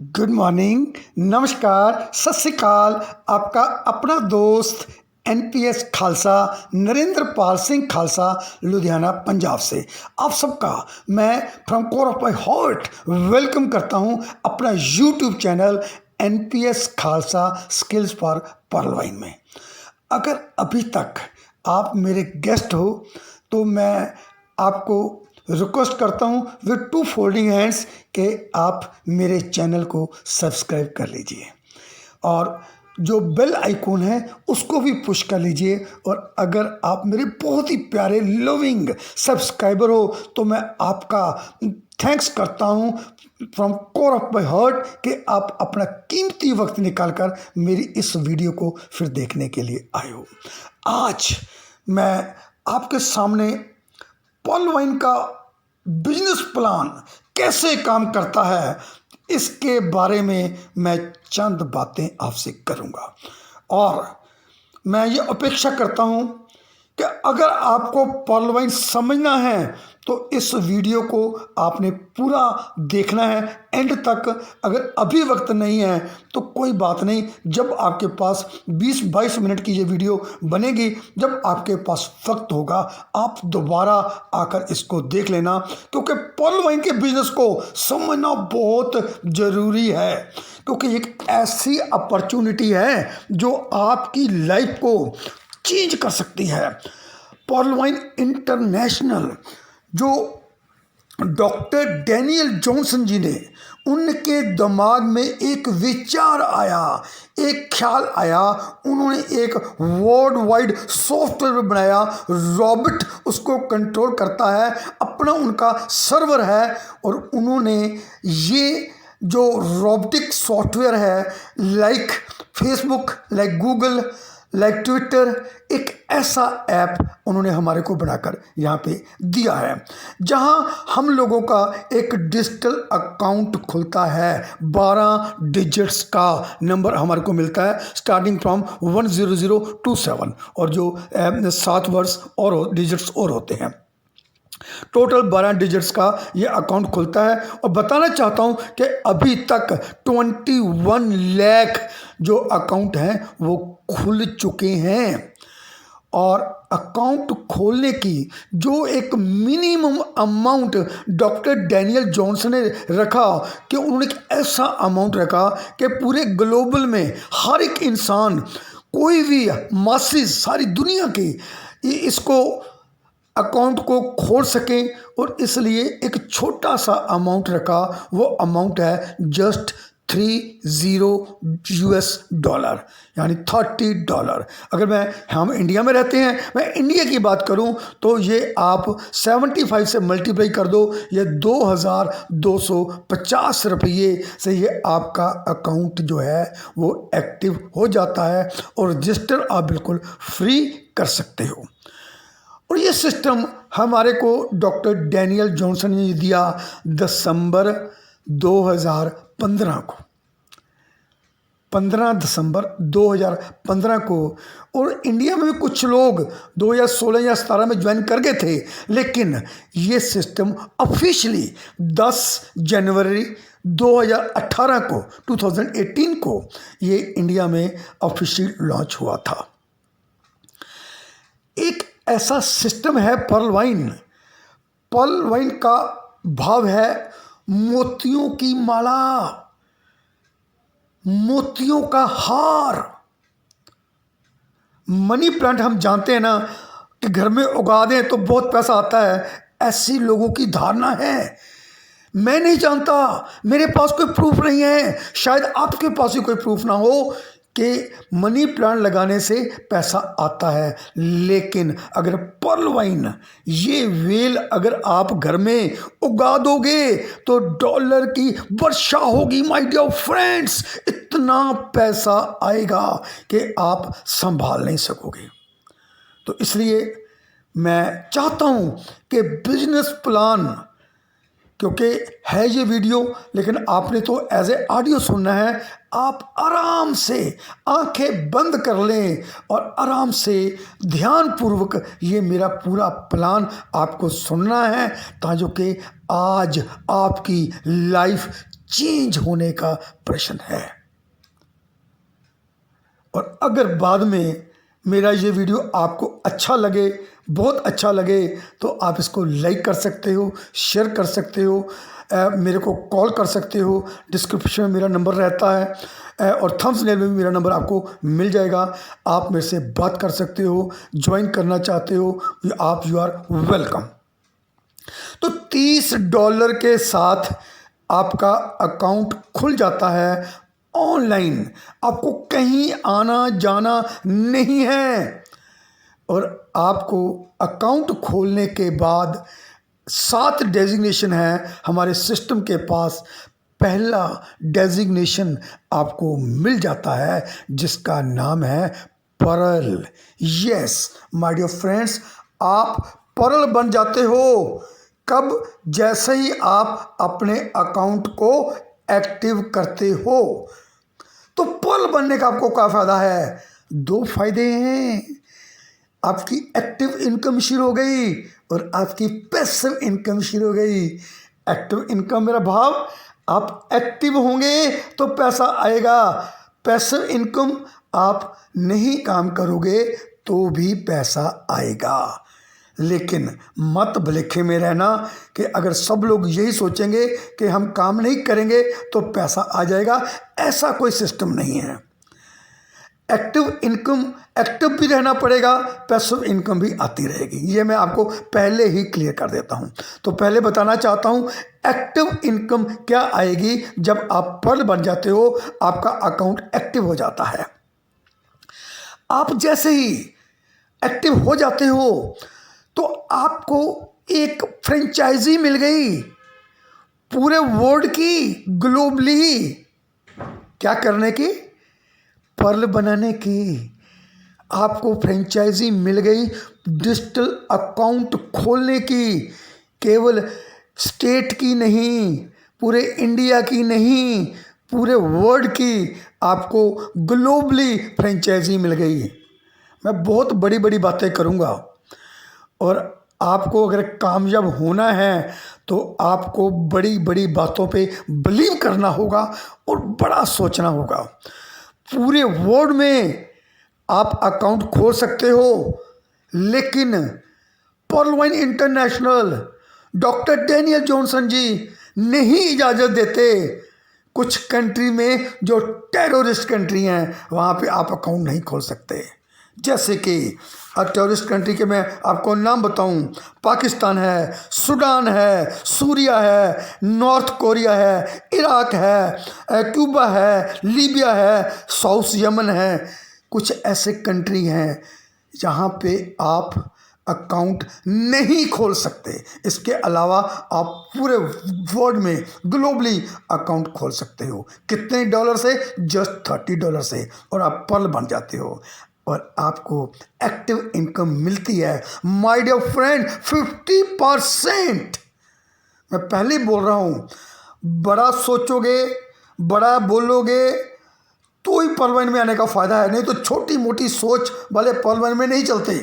Good morning, नमस्कार, सत श्री अकाल। आपका अपना दोस्त एनपीएस खालसा नरेंद्र पाल सिंह खालसा लुधियाना पंजाब से आप सबका मैं from core of my heart welcome करता हूं अपना YouTube channel NPS Khalsa skills for pearl wine में। अगर अभी तक आप मेरे गेस्ट हो तो मैं आपको रिक्वेस्ट करता हूँ विद टू फोल्डिंग हैंड्स कि आप मेरे चैनल को सब्सक्राइब कर लीजिए और जो बेल आइकॉन है उसको भी पुश कर लीजिए। और अगर आप मेरे बहुत ही प्यारे लविंग सब्सक्राइबर हो तो मैं आपका थैंक्स करता हूँ from core of my heart कि आप अपना कीमती वक्त निकालकर मेरी इस वीडियो को फिर देखने के लिए आए हो। आज मैं आपके सामने पर्ल वाइन का बिजनेस प्लान कैसे काम करता है इसके बारे में मैं चंद बातें आपसे करूंगा और मैं ये अपेक्षा करता हूं कि अगर आपको पर्ल वाइन समझना है तो इस वीडियो को आपने पूरा देखना है एंड तक। अगर अभी वक्त नहीं है तो कोई बात नहीं, जब आपके पास 20-22 मिनट की ये वीडियो बनेगी, जब आपके पास वक्त होगा आप दोबारा आकर इसको देख लेना, क्योंकि पर्ल वाइन के बिजनेस को समझना बहुत ज़रूरी है, क्योंकि एक ऐसी अपॉर्चुनिटी है जो आपकी लाइफ को चेंज कर सकती है। पर्ल वाइन इंटरनेशनल जो डॉक्टर डैनियल जॉनसन जी ने, उनके दिमाग में एक विचार आया, एक ख्याल आया, उन्होंने एक वर्ल्ड वाइड सॉफ्टवेयर बनाया। रॉबोट उसको कंट्रोल करता है, अपना उनका सर्वर है और उन्होंने ये जो रोबोटिक सॉफ्टवेयर है like Facebook, like Google, like Twitter, एक ऐसा ऐप उन्होंने हमारे को बनाकर यहाँ पे दिया है जहाँ हम लोगों का एक डिजिटल अकाउंट खुलता है। 12 डिजिट्स का नंबर हमारे को मिलता है स्टार्टिंग फ्रॉम 10027 और जो 7 वर्ड्स और डिजिट्स और होते हैं। टोटल 12 डिजिट्स का ये अकाउंट खुलता है और बताना चाहता हूँ कि अभी तक 21 लाख जो अकाउंट हैं वो खुल चुके हैं। और अकाउंट खोलने की जो एक minimum amount doctor Daniel Johnson ने रखा, कि उन्होंने एक ऐसा अमाउंट रखा कि पूरे ग्लोबल में हर एक इंसान, कोई भी मासेस, सारी दुनिया के इसको अकाउंट को खोल सकें, और इसलिए एक छोटा सा अमाउंट रखा। वो अमाउंट है जस्ट $30 यानी $30। अगर हम इंडिया में रहते हैं, मैं इंडिया की बात करूं तो ये आप 75 से मल्टीप्लाई कर दो, ये 2250 रुपये से ये आपका अकाउंट जो है वो एक्टिव हो जाता है और रजिस्टर आप बिल्कुल फ्री कर सकते हो। और ये सिस्टम हमारे को डॉक्टर डैनियल जॉनसन ने दिया दिसंबर 2015 को, 15 दिसंबर 2015 को। और इंडिया में भी कुछ लोग 2016 या 17 में ज्वाइन कर गए थे, लेकिन ये सिस्टम ऑफिशियली 10 जनवरी 2018 को 2018 को ये इंडिया में ऑफिशियल लॉन्च हुआ था। एक ऐसा सिस्टम है पर्ल वाइन। पर्ल वाइन का भाव है मोतियों की माला, मोतियों का हार। मनी प्लांट हम जानते हैं ना कि घर में उगा दें तो बहुत पैसा आता है, ऐसी लोगों की धारणा है। मैं नहीं जानता, मेरे पास कोई प्रूफ नहीं है, शायद आपके पास भी कोई प्रूफ ना हो कि मनी प्लांट लगाने से पैसा आता है। लेकिन अगर पर्ल वाइन ये वेल अगर आप घर में उगा दोगे तो डॉलर की वर्षा होगी माय डियर फ्रेंड्स। इतना पैसा आएगा कि आप संभाल नहीं सकोगे। तो इसलिए मैं चाहता हूं कि बिजनेस प्लान, क्योंकि है ये वीडियो लेकिन आपने तो एज ए ऑडियो सुनना है, आप आराम से आंखें बंद कर लें और आराम से ध्यानपूर्वक ये मेरा पूरा प्लान आपको सुनना है, ताकि आज आपकी लाइफ चेंज होने का प्रश्न है। और अगर बाद में मेरा ये वीडियो आपको अच्छा लगे, बहुत अच्छा लगे, तो आप इसको लाइक कर सकते हो, शेयर कर सकते हो, मेरे को कॉल कर सकते हो। डिस्क्रिप्शन में मेरा नंबर रहता है और थंबनेल में भी मेरा नंबर आपको मिल जाएगा। आप मेरे से बात कर सकते हो, ज्वाइन करना चाहते हो, आप यू आर वेलकम। तो $30 के साथ आपका अकाउंट खुल जाता है ऑनलाइन। आपको कहीं आना जाना नहीं है। और आपको अकाउंट खोलने के बाद 7 डेजिग्नेशन है हमारे सिस्टम के पास। पहला डेजिग्नेशन आपको मिल जाता है जिसका नाम है परल। यस माय डियर फ्रेंड्स, आप परल बन जाते हो। कब? जैसे ही आप अपने अकाउंट को एक्टिव करते हो। तो परल बनने का आपको क्या फायदा है? 2 फायदे हैं। आपकी एक्टिव इनकम शुरू हो गई और आपकी पैसिव इनकम शुरू हो गई। एक्टिव इनकम मेरा भाव, आप एक्टिव होंगे तो पैसा आएगा। पैसिव इनकम, आप नहीं काम करोगे तो भी पैसा आएगा। लेकिन मत भुलेखे में रहना कि अगर सब लोग यही सोचेंगे कि हम काम नहीं करेंगे तो पैसा आ जाएगा, ऐसा कोई सिस्टम नहीं है। एक्टिव इनकम, एक्टिव भी रहना पड़ेगा, पैसिव इनकम भी आती रहेगी। ये मैं आपको पहले ही क्लियर कर देता हूँ। तो पहले बताना चाहता हूँ एक्टिव इनकम क्या आएगी जब आप परल बन जाते हो, आपका अकाउंट एक्टिव हो जाता है। आप जैसे ही एक्टिव हो जाते हो तो आपको एक फ्रेंचाइजी मिल गई पूरे वर्ल्ड की, ग्लोबली। क्या करने की? परल बनाने की। आपको फ्रेंचाइजी मिल गई डिजिटल अकाउंट खोलने की। केवल स्टेट की नहीं, पूरे इंडिया की नहीं, पूरे वर्ल्ड की आपको ग्लोबली फ्रेंचाइजी मिल गई। मैं बहुत बड़ी बड़ी बातें करूँगा और आपको अगर कामयाब होना है तो आपको बड़ी बड़ी बातों पे बिलीव करना होगा और बड़ा सोचना होगा। पूरे वर्ल्ड में आप अकाउंट खोल सकते हो, लेकिन Pearl Vine International, doctor Daniel Johnson ji नहीं इजाज़त देते। कुछ कंट्री में जो टेररिस्ट कंट्री हैं वहाँ पे आप अकाउंट नहीं खोल सकते। जैसे कि टेररिस्ट कंट्री के मैं आपको नाम बताऊं, पाकिस्तान है, सूडान है, सूरिया है, नॉर्थ कोरिया है, इराक है, क्यूबा है, लीबिया है, साउथ यमन है। कुछ ऐसे कंट्री हैं जहाँ पे आप अकाउंट नहीं खोल सकते। इसके अलावा आप पूरे वर्ल्ड में ग्लोबली अकाउंट खोल सकते हो। कितने डॉलर से? जस्ट $30 से, और आप परल बन जाते हो और आपको एक्टिव इनकम मिलती है माय डियर फ्रेंड 50%। मैं पहले ही बोल रहा हूँ, बड़ा सोचोगे, बड़ा बोलोगे तो ही परल वाइन में आने का फ़ायदा है, नहीं तो छोटी मोटी सोच वाले परल वाइन में नहीं चलते।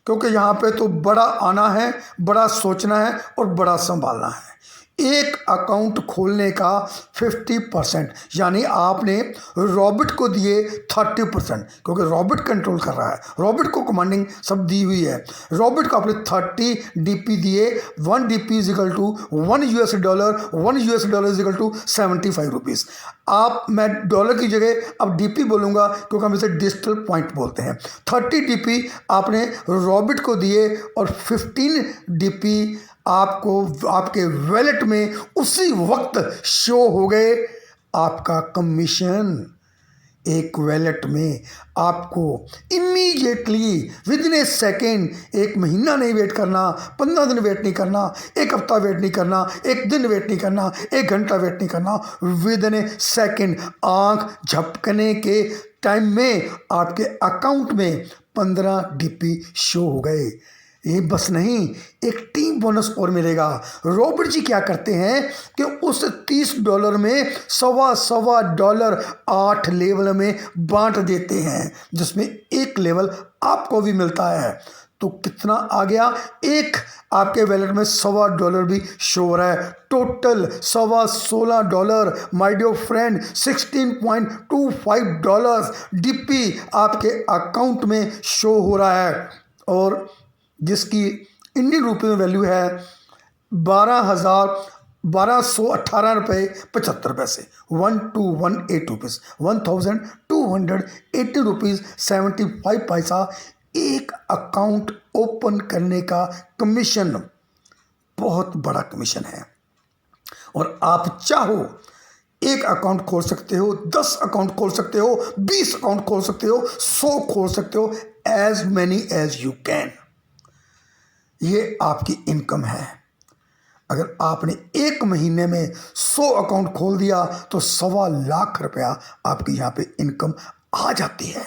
क्योंकि यहाँ पे तो बड़ा आना है, बड़ा सोचना है और बड़ा संभालना है। एक अकाउंट खोलने का 50%, यानी आपने रॉबर्ट को दिए 30%, क्योंकि रॉबर्ट कंट्रोल कर रहा है, रॉबर्ट को कमांडिंग सब दी हुई है। रॉबर्ट को आपने 30 DP दिए। 1 DP is equal to $1, 1 US dollar is equal to 75 rupees. आप, मैं डॉलर की जगह अब DP बोलूँगा क्योंकि हम इसे डिजिटल पॉइंट बोलते हैं। 30 DP आपने रॉबर्ट को दिए और 15 DP आपको आपके वैलेट में उसी वक्त शो हो गए। आपका कमीशन एक वैलेट में आपको इमीडिएटली विदिन ए सेकेंड, 1 महीना नहीं वेट करना, 15 दिन वेट नहीं करना, 1 हफ्ता वेट नहीं करना, 1 दिन वेट नहीं करना, 1 घंटा वेट नहीं करना, विदिन ए सेकेंड आँख झपकने के टाइम में आपके अकाउंट में 15 DP शो हो गए। ये बस नहीं, एक टीम बोनस और मिलेगा। रॉबर्ट जी क्या करते हैं कि उस $30 में सवा डॉलर 8 लेवल में बांट देते हैं, जिसमें एक लेवल आपको भी मिलता है। तो कितना आ गया, एक आपके वैलेट में $1.25 भी शो हो रहा है। Total $16.25 my dear friend, $16.25 DP आपके अकाउंट में शो हो रहा है, और जिसकी इंडियन रुपये में वैल्यू है 12,218.75 ₹1218 ₹1280.75 एक अकाउंट ओपन करने का कमीशन बहुत बड़ा कमीशन है। और आप चाहो एक अकाउंट खोल सकते हो, 10 अकाउंट खोल सकते हो, 20 अकाउंट खोल सकते हो, 100 खोल सकते हो, as many as you can. ये आपकी इनकम है। अगर आपने एक महीने में 100 अकाउंट खोल दिया तो ₹1,25,000 आपकी यहाँ पे इनकम आ जाती है।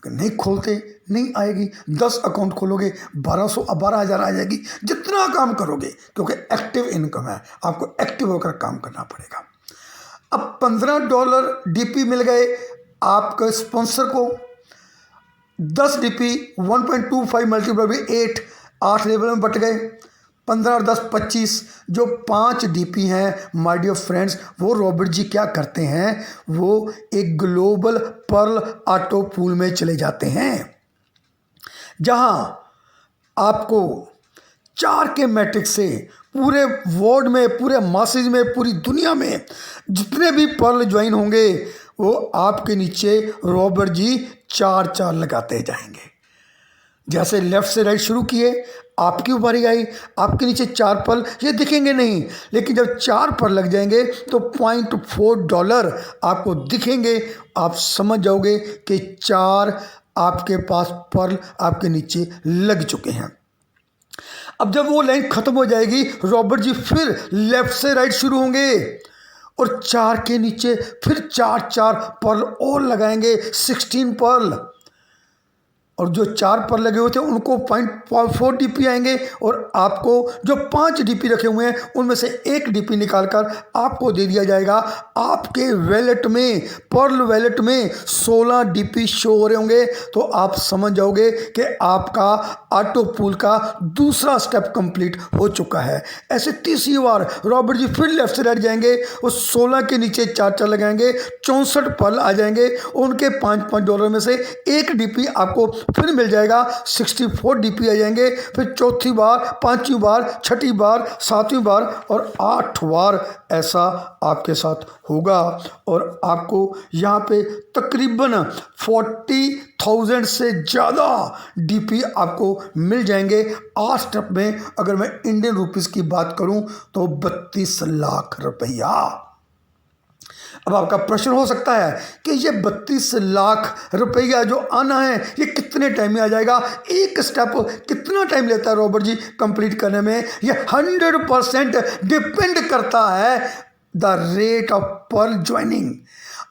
अगर नहीं खोलते नहीं आएगी। 10 अकाउंट खोलोगे 12,000 आ जाएगी, जितना काम करोगे, क्योंकि एक्टिव इनकम है, आपको एक्टिव होकर काम करना पड़ेगा। अब $15 डीपी मिल गए आपके स्पॉन्सर को। 10 डीपी 1.25 मल्टीप्लाई बाई 8 लेवल में बट गए। 15 और 10 25, जो 5 डीपी हैं माय डियर फ्रेंड्स, वो रॉबर्ट जी क्या करते हैं, वो एक ग्लोबल पर्ल ऑटो पूल में चले जाते हैं, जहां आपको 4 के मैट्रिक से पूरे वर्ल्ड में, पूरे मासेज में, पूरी दुनिया में जितने भी पर्ल ज्वाइन होंगे वो आपके नीचे रॉबर्ट जी 4 लगाते जाएंगे। जैसे लेफ्ट से राइट शुरू किए, आपकी बारी आई, आपके नीचे 4 पर्ल ये दिखेंगे नहीं, लेकिन जब 4 पर्ल लग जाएंगे तो $0.4 आपको दिखेंगे। आप समझ जाओगे कि 4 आपके पास पर्ल आपके नीचे लग चुके हैं। अब जब वो लाइन खत्म हो जाएगी, रॉबर्ट जी फिर लेफ्ट से राइट शुरू होंगे और 4 के नीचे फिर 4 पर्ल और लगाएंगे, 16 पर्ल। और जो 4 पर लगे हुए थे उनको 0.4 डीपी आएंगे, और आपको जो 5 डीपी रखे हुए हैं उनमें से 1 डीपी निकालकर आपको दे दिया जाएगा। आपके वैलेट में, पर्ल वैलेट में 16 डीपी शो हो रहे होंगे। तो आप समझ जाओगे कि आपका ऑटो पूल का दूसरा स्टेप कंप्लीट हो चुका है। ऐसे 30 बार रॉबर्ट जी फिर लेफ्ट से राइट जाएंगे, उस 16 के नीचे 4 लगाएंगे, 64 पर्ल आ जाएंगे। उनके $5 में से 1 डीपी आपको फिर मिल जाएगा, 64 डीपी आ जाएंगे। फिर चौथी बार, 5वीं बार, 6ठी बार, 7वीं बार और 8 बार ऐसा आपके साथ होगा। और आपको यहाँ पे तकरीबन 40,000 से ज़्यादा डीपी आपको मिल जाएंगे 8 स्टेप में। अगर मैं इंडियन रुपीस की बात करूं तो 32 लाख रुपया। अब आपका प्रश्न हो सकता है कि ये 32 लाख रुपया जो आना है ये कितने टाइम में आ जाएगा, एक स्टेप कितना टाइम लेता है रॉबर्ट जी कंप्लीट करने में। ये 100% डिपेंड करता है the rate of pearl joining.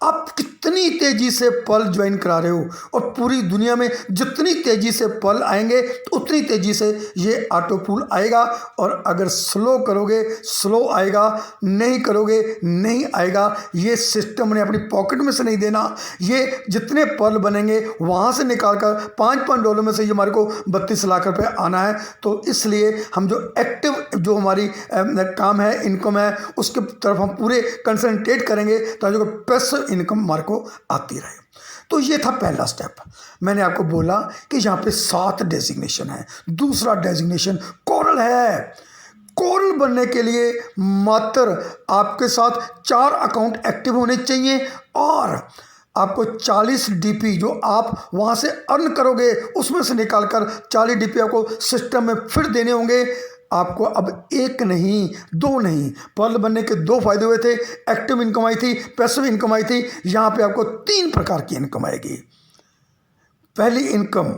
आप कितनी तेजी से पर्ल ज्वाइन करा रहे हो, और पूरी दुनिया में जितनी तेजी से पर्ल आएंगे उतनी तेजी से ये ऑटो पूल आएगा। और अगर स्लो करोगे स्लो आएगा, नहीं करोगे नहीं आएगा। ये सिस्टम ने अपनी पॉकेट में से नहीं देना। ये जितने पर्ल बनेंगे वहाँ से निकाल कर $5 में से ये हमारे को 32 लाख रुपए आना है। तो इसलिए हम जो एक्टिव जो हमारी काम है, इनकम है, उसके तरफ हम पूरे कंसंट्रेट करेंगे ताकि पैसिव इनकम हमारे को आती रहे। तो ये था पहला स्टेप। मैंने आपको बोला कि यहाँ पे 7 डेजिग्नेशन है। दूसरा डेजिग्नेशन कोरल है। कोरल बनने के लिए मात्र आपके साथ 4 अकाउंट एक्टिव होने चाहिए, और आपको 40 डीपी जो आप वहाँ से अर्न करोगे उसमें से निकालकर 40 डीपी आपको सिस्टम में फिर देने होंगे। आपको अब 1 नहीं 2 नहीं, पर्ल बनने के 2 फायदे हुए थे। एक्टिव इनकम आई थी, पैसिव इनकम आई थी। यहाँ पे आपको 3 प्रकार की इनकम आएगी। पहली इनकम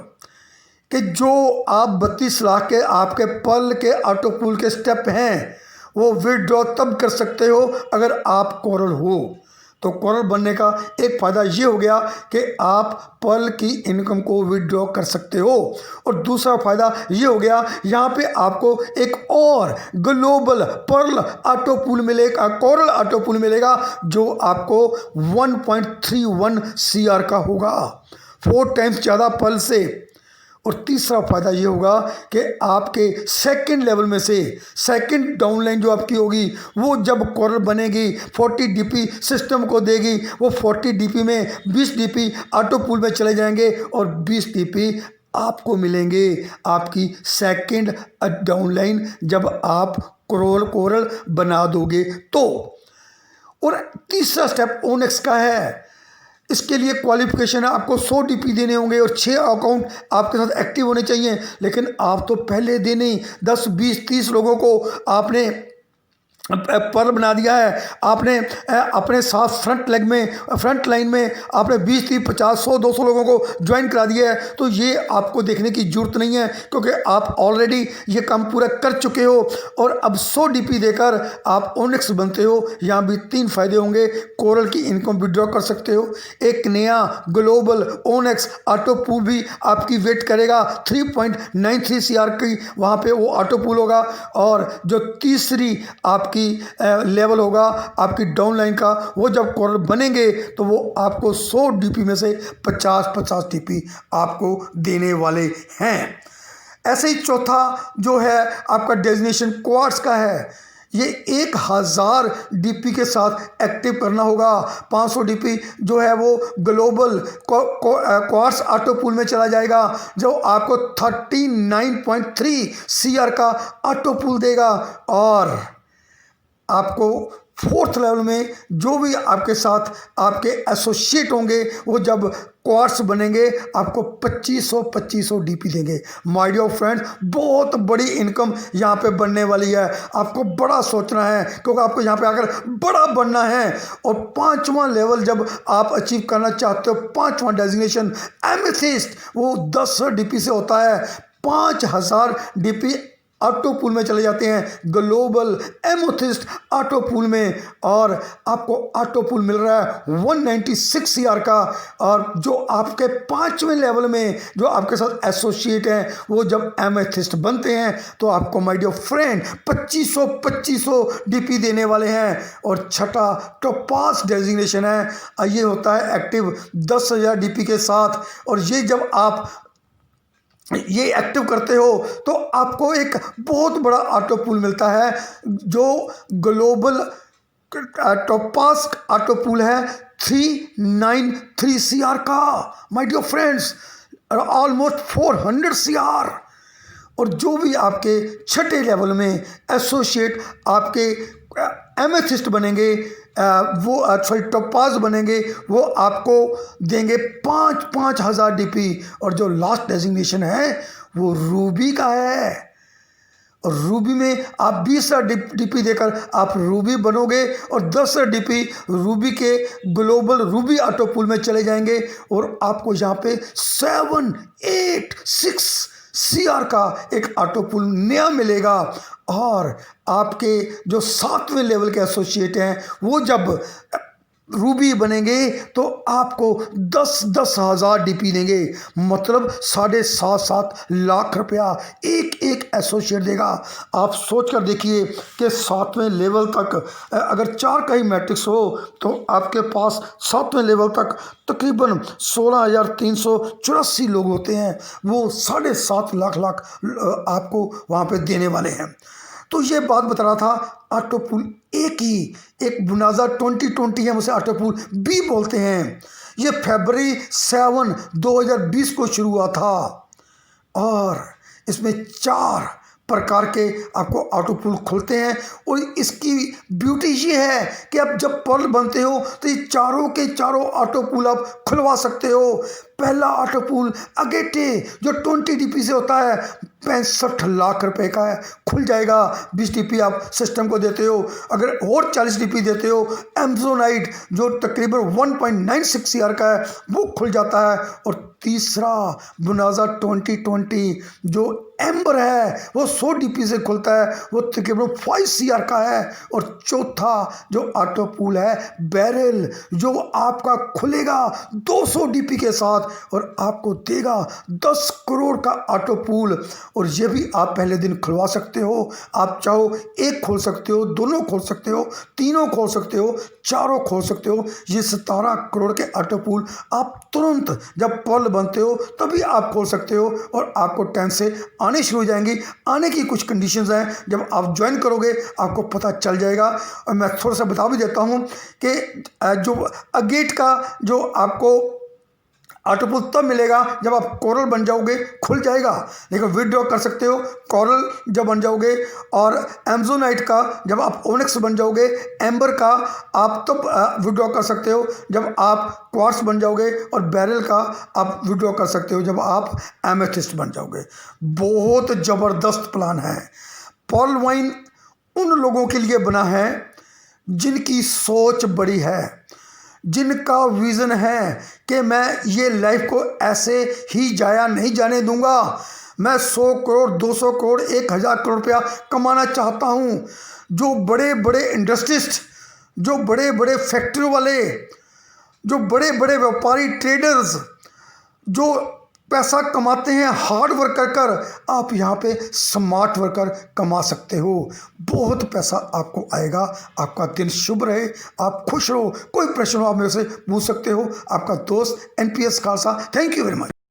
कि जो आप 32 लाख के आपके पर्ल के ऑटो पूल के स्टेप हैं वो विड्रॉ तब कर सकते हो अगर आप कोरल हो। तो कोरल बनने का एक फ़ायदा ये हो गया कि आप पर्ल की इनकम को विड्रॉ कर सकते हो, और दूसरा फ़ायदा ये हो गया यहाँ पे आपको एक और ग्लोबल पर्ल ऑटो पूल मिलेगा, कोरल ऑटो पूल मिलेगा, जो आपको 1.31 CR का होगा, 4 टाइम्स ज़्यादा पर्ल से। और तीसरा फ़ायदा ये होगा कि आपके सेकंड लेवल में से सेकंड डाउनलाइन जो आपकी होगी वो जब कोरल बनेगी 40 डीपी सिस्टम को देगी, वो 40 डीपी में 20 डीपी ऑटो पूल में चले जाएंगे और 20 डीपी आपको मिलेंगे आपकी सेकंड डाउनलाइन जब आप कोरल बना दोगे तो। और तीसरा स्टेप ओनेक्स का है। इसके लिए क्वालिफिकेशन है, आपको 100 डीपी देने होंगे और 6 अकाउंट आपके साथ एक्टिव होने चाहिए। लेकिन आप तो पहले दिन ही 10 20 30 लोगों को आपने पर्ल बना दिया है। आपने अपने साथ फ्रंट लाइन में आपने 20 30 50 100 200 लोगों को ज्वाइन करा दिया है। तो ये आपको देखने की जरूरत नहीं है, क्योंकि आप ऑलरेडी ये काम पूरा कर चुके हो और अब 100 डीपी देकर आप ओनेक्स बनते हो। यहाँ भी 3 फायदे होंगे। कोरल की इनकम विड्रॉ कर सकते हो, एक नया ग्लोबल ओनेक्स ऑटो पूल भी आपकी वेट करेगा 3.93 CR की, वहाँ पे वो ऑटो पूल होगा। और जो तीसरी आपकी लेवल होगा आपकी डाउनलाइन का, वो जब कोरल बनेंगे तो वो आपको 100 डीपी में से 50 डीपी आपको देने वाले हैं। ऐसे ही चौथा जो है आपका डेजिग्नेशन क्वार्ट्स का है। ये 1000 डीपी के साथ एक्टिव करना होगा। 500 डीपी जो है वो ग्लोबल क्वार्ट्स ऑटो पूल में चला जाएगा, जो आपको 39.3 CR का ऑटो पूल देगा। और आपको 4th लेवल में जो भी आपके साथ आपके एसोसिएट होंगे वो जब क्वार्ट्स बनेंगे आपको 2500 डीपी देंगे। माय डियर फ्रेंड्स, बहुत बड़ी इनकम यहाँ पे बनने वाली है। आपको बड़ा सोचना है, क्योंकि आपको यहाँ पे आकर बड़ा बनना है। और 5वां लेवल जब आप अचीव करना चाहते हो, 5वां डेजिग्नेशन एमेथिस्ट, वो 10 डीपी से होता है। 5000 डीपी ऑटो पूल में चले जाते हैं ग्लोबल एमेथिस्ट ऑटो पूल में, और आपको ऑटो पूल मिल रहा है 196 CR का। और जो आपके 5वें लेवल में जो आपके साथ एसोसिएट हैं वो जब एमेथिस्ट बनते हैं तो आपको माय डियर फ्रेंड 2500 डीपी देने वाले हैं। और छठा टोपाज डेजिग्नेशन है, ये होता है एक्टिव 10,000 डीपी के साथ। और ये जब आप ये एक्टिव करते हो तो आपको एक बहुत बड़ा ऑटो पूल मिलता है, जो ग्लोबल टोपाज ऑटो पूल है 393 CR का। My dear friends, almost 400 CR। और जो भी आपके छठे लेवल में एसोसिएट आपके एमेथिस्ट बनेंगे, वो टोपाज बनेंगे, वो आपको देंगे 5,000 डीपी। और जो लास्ट डेजिग्नेशन है वो रूबी का है। और रूबी में आप 20 डीपी देकर आप रूबी बनोगे और 10 डीपी रूबी के ग्लोबल रूबी ऑटो पूल में चले जाएंगे। और आपको यहाँ पे 786 CR का एक ऑटो पूल नया मिलेगा। और आपके जो 7वें लेवल के एसोसिएट हैं वो जब रूबी बनेंगे तो आपको 10 हज़ार डीपी देंगे, मतलब 7.5 लाख रुपया एक एसोसिएट देगा। आप सोच कर देखिए कि 7वें लेवल तक अगर 4 का ही मैट्रिक्स हो तो आपके पास 7वें लेवल तक तकरीबन 16,384 लोग होते हैं। वो 7.5 लाख आपको वहाँ पे देने वाले हैं। तो ये बात बता रहा था। ऑटो पूल एक बुनाजा 2020 है, उसे ऑटो पूल बी बोलते हैं। ये फरवरी 7 2020 को शुरू हुआ था और इसमें 4 प्रकार के आपको ऑटो पूल खुलते हैं। और इसकी ब्यूटी ये है कि आप जब पर्ल बनते हो तो ये चारों के चारों ऑटो पूल आप खुलवा सकते हो। पहला ऑटो पूल अगेटे जो 20 डीपी से होता है 65 लाख रुपए का है, खुल जाएगा। 20 डीपी आप सिस्टम को देते हो, अगर और 40 डीपी देते हो एम्जोनाइट जो तकरीबन 1.96 CR का है वो खुल जाता है। और तीसरा बुनाजा 2020 जो एम्बर है वो 100 डीपी से खुलता है, वो तकरीबन 5 CR का है। और चौथा जो ऑटो पूल है बैरल जो आपका खुलेगा 200 डीपी के साथ और आपको देगा 10 करोड़ का ऑटो पूल। और ये भी आप पहले दिन खुलवा सकते हो। आप चाहो एक खोल सकते हो, दोनों खोल सकते हो, तीनों खोल सकते हो, चारों खोल सकते हो। ये 17 करोड़ के ऑटो पूल आप तुरंत जब पर्ल बनते हो तभी आप खोल सकते हो और आपको टाइम से आने शुरू हो जाएंगी। आने की कुछ कंडीशंस हैं, जब आप ज्वाइन करोगे आपको पता चल जाएगा। और मैं थोड़ा सा बता भी देता हूँ कि जो अगेट का जो आपको ऑटो पूल तब मिलेगा जब आप कोरल बन जाओगे, खुल जाएगा। लेकिन विड्रॉ कर सकते हो कोरल जब बन जाओगे, और एमजोनाइट का जब आप ओनिक्स बन जाओगे, एम्बर का आप तब विड्रॉ कर सकते हो जब आप क्वार्ट्स बन जाओगे, और बैरल का आप विड्रॉ कर सकते हो जब आप एमेथिस्ट बन जाओगे। बहुत ज़बरदस्त प्लान है। पर्ल वाइन उन लोगों के लिए बना है जिनकी सोच बड़ी है, जिनका विज़न है कि मैं ये लाइफ को ऐसे ही जाया नहीं जाने दूंगा। मैं 100 करोड़, 200 करोड़, 1000 करोड़ रुपया कमाना चाहता हूँ। जो बड़े बड़े इंडस्ट्रिस्ट, जो बड़े बड़े फैक्ट्री वाले, जो बड़े बड़े व्यापारी, ट्रेडर्स जो पैसा कमाते हैं हार्ड वर्क कर कर, आप यहाँ पे स्मार्ट वर्कर कमा सकते हो। बहुत पैसा आपको आएगा। आपका दिन शुभ रहे, आप खुश रहो। कोई प्रश्न हो आप मेरे से पूछ सकते हो। आपका दोस्त NPS Khalsa. Thank you very much.